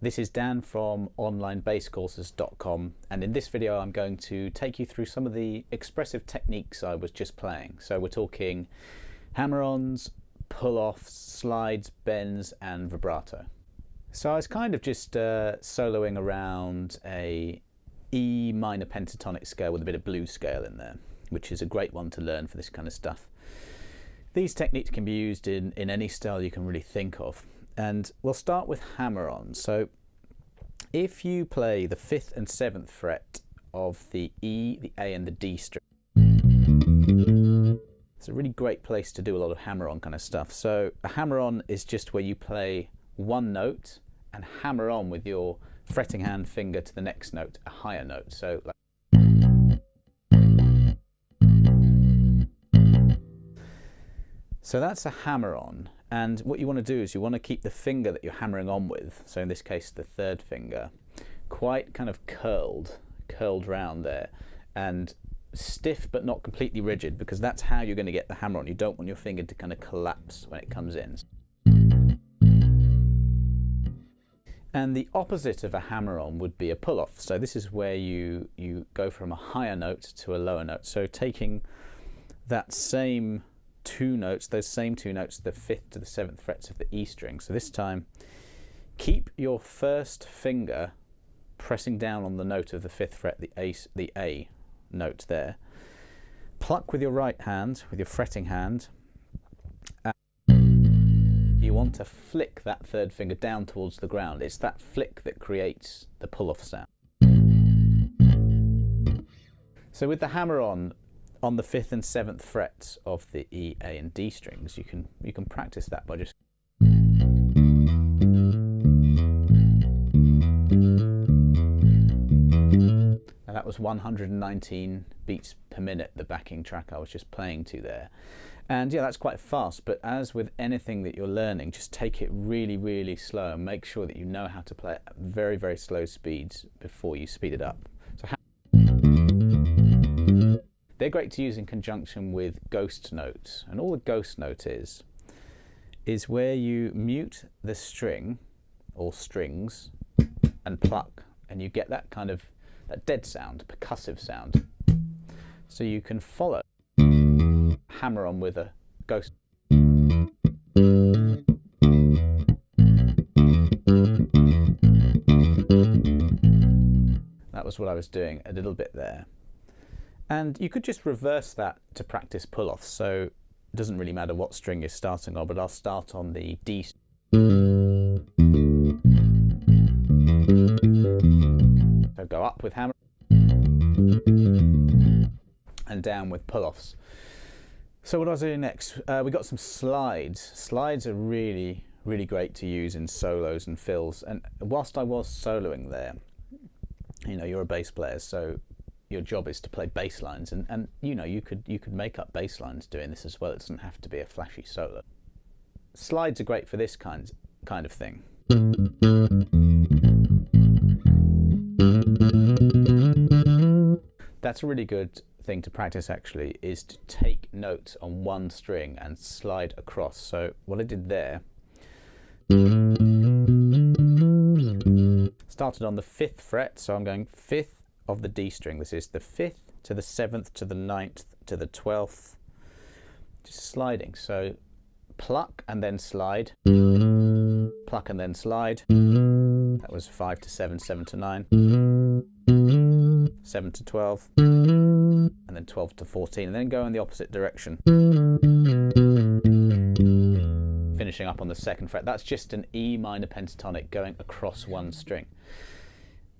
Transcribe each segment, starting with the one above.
This is Dan from onlinebasscourses.com, and in this video I'm going to take you through some of the expressive techniques I was just playing. So we're talking hammer-ons, pull-offs, slides, bends and vibrato. So I was kind of just soloing around a E minor pentatonic scale with a bit of blues scale in there, which is a great one to learn for this kind of stuff. These techniques can be used in any style you can really think of. And we'll start with hammer-ons. So if you play the 5th and 7th fret of the E, the A and the D string, it's a really great place to do a lot of hammer-on kind of stuff. So a hammer-on is just where you play one note and hammer on with your fretting hand finger to the next note, a higher note. So like, so that's a hammer-on, and what you want to do is you want to keep the finger that you're hammering on with, so in this case the 3rd finger, quite kind of curled round there, and stiff but not completely rigid, because that's how you're going to get the hammer on. You don't want your finger to kind of collapse when it comes in. And the opposite of a hammer-on would be a pull-off. So this is where you go from a higher note to a lower note. So taking that same those same two notes, the 5th to the 7th frets of the E string. So this time, keep your first finger pressing down on the note of the 5th fret, the A note there. Pluck with your right hand, with your fretting hand. You want to flick that 3rd finger down towards the ground. It's that flick that creates the pull-off sound. So with the hammer-on the 5th and 7th frets of the E, A and D strings, you can practice that by just now that was 119 beats per minute, the backing track I was just playing to there. And yeah, that's quite fast, but as with anything that you're learning, just take it really, really slow and make sure that you know how to play it at very, very slow speeds before you speed it up. So they're great to use in conjunction with ghost notes, and all the ghost note is where you mute the string or strings and pluck, and you get that kind of that dead sound, percussive sound. So you can follow hammer on with a ghost. That was what I was doing a little bit there. And you could just reverse that to practice pull-offs. So it doesn't really matter what string you're starting on, but I'll start on the D. So go up with hammer and down with pull-offs. So what was I doing next? We got some slides. Slides are really, really great to use in solos and fills. And whilst I was soloing there, you know, you're a bass player, so your job is to play bass lines, and you know, you could make up bass lines doing this as well. It doesn't have to be a flashy solo. Slides are great for this kind of thing. That's a really good thing to practice actually, is to take notes on one string and slide across. So what I did there, started on the 5th fret, so I'm going 5th of the D string. This is the 5th to the 7th to the 9th to the 12th, just sliding. So pluck and then slide, pluck and then slide. That was 5 to 7, 7 to 9, 7 to 12, and then 12 to 14, and then go in the opposite direction, finishing up on the 2nd fret. That's just an E minor pentatonic going across one string.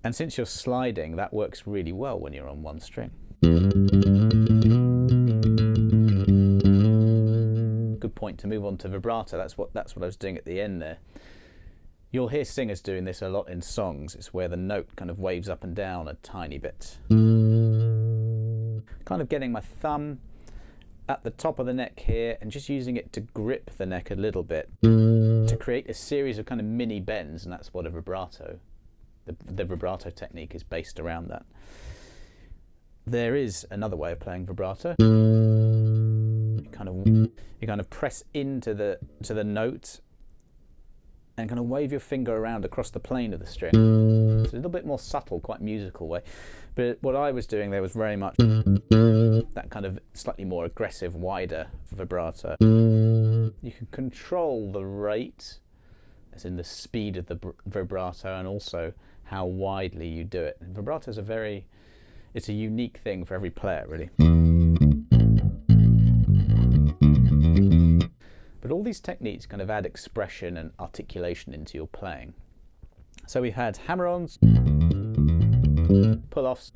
And since you're sliding, that works really well when you're on one string. Good point to move on to vibrato. That's what I was doing at the end there. You'll hear singers doing this a lot in songs. It's where the note kind of waves up and down a tiny bit. Kind of getting my thumb at the top of the neck here and just using it to grip the neck a little bit to create a series of kind of mini bends, and that's what a vibrato, the vibrato technique is based around that. There is another way of playing vibrato. You kind of press into the note and kind of wave your finger around across the plane of the string. It's a little bit more subtle, quite musical way. But what I was doing there was very much that kind of slightly more aggressive, wider vibrato. You can control the rate, as in the speed of the vibrato, and also how widely you do it. And vibrato is it's a unique thing for every player, really. But all these techniques kind of add expression and articulation into your playing. So we had hammer-ons, pull-offs,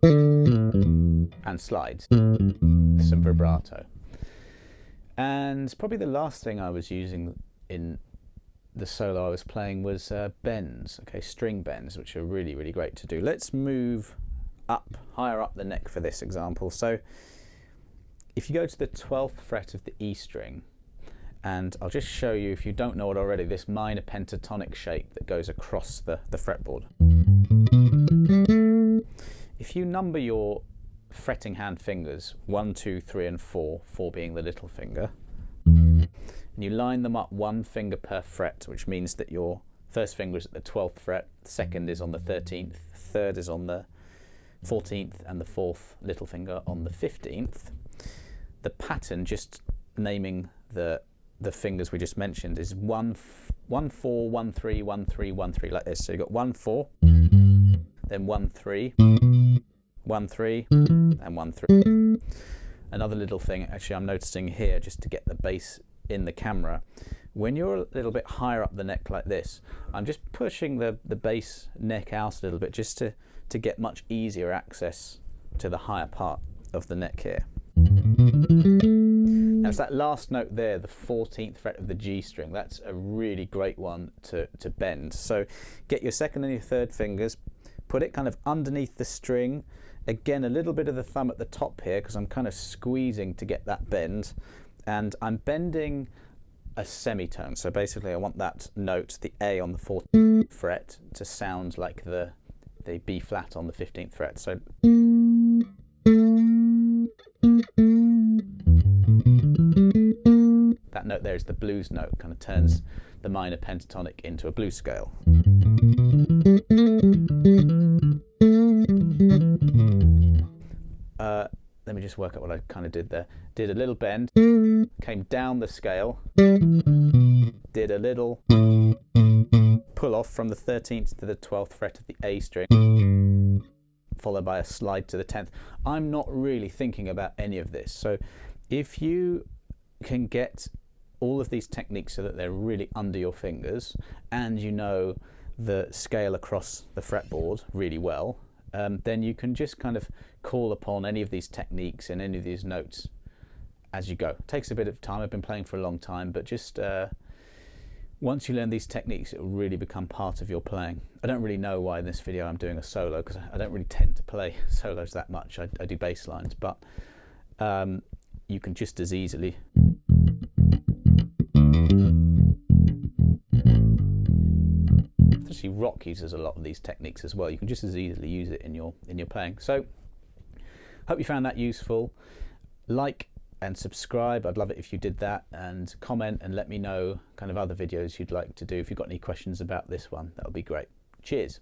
and slides, some vibrato. And probably the last thing I was using in the solo I was playing was bends, okay, string bends, which are really, really great to do. Let's move up, higher up the neck for this example. So if you go to the 12th fret of the E string, and I'll just show you, if you don't know it already, this minor pentatonic shape that goes across the fretboard. If you number your fretting hand fingers 1, 2, 3 and 4, 4 being the little finger, and you line them up one finger per fret, which means that your first finger is at the 12th fret, the second is on the 13th, third is on the 14th, and the fourth little finger on the 15th. The pattern, just naming the fingers we just mentioned, is 1, 4, 1, 3, 1, 3, 1, 3, like this. So you've got 1, 4, then 1, 3, 1, 3, and 1, 3. Another little thing, actually, I'm noticing here, just to get the bass in the camera, when you're a little bit higher up the neck like this, I'm just pushing the bass neck out a little bit, just to get much easier access to the higher part of the neck here. Now it's that last note there, the 14th fret of the G string. That's a really great one to bend. So get your second and your third fingers, put it kind of underneath the string. Again, a little bit of the thumb at the top here, because I'm kind of squeezing to get that bend. And I'm bending a semitone. So basically I want that note, the A on the 14th fret, to sound like the B flat on the 15th fret. So that note there is the blues note, kind of turns the minor pentatonic into a blues scale. Let me just work out what I kind of did there. Did a little bend, came down the scale, did a little pull off from the 13th to the 12th fret of the A string, followed by a slide to the 10th. I'm not really thinking about any of this. So if you can get all of these techniques so that they're really under your fingers, and you know the scale across the fretboard really well, then you can just kind of call upon any of these techniques and any of these notes as you go. It takes a bit of time. I've been playing for a long time, but just once you learn these techniques, it will really become part of your playing. I don't really know why in this video I'm doing a solo, because I don't really tend to play solos that much. I do bass lines, but you can just as easily actually rock uses a lot of these techniques as well. You can just as easily use it in your playing. So hope you found that useful. Like and subscribe, I'd love it if you did that, and comment and let me know kind of other videos you'd like to do. If you've got any questions about this one, that would be great. Cheers.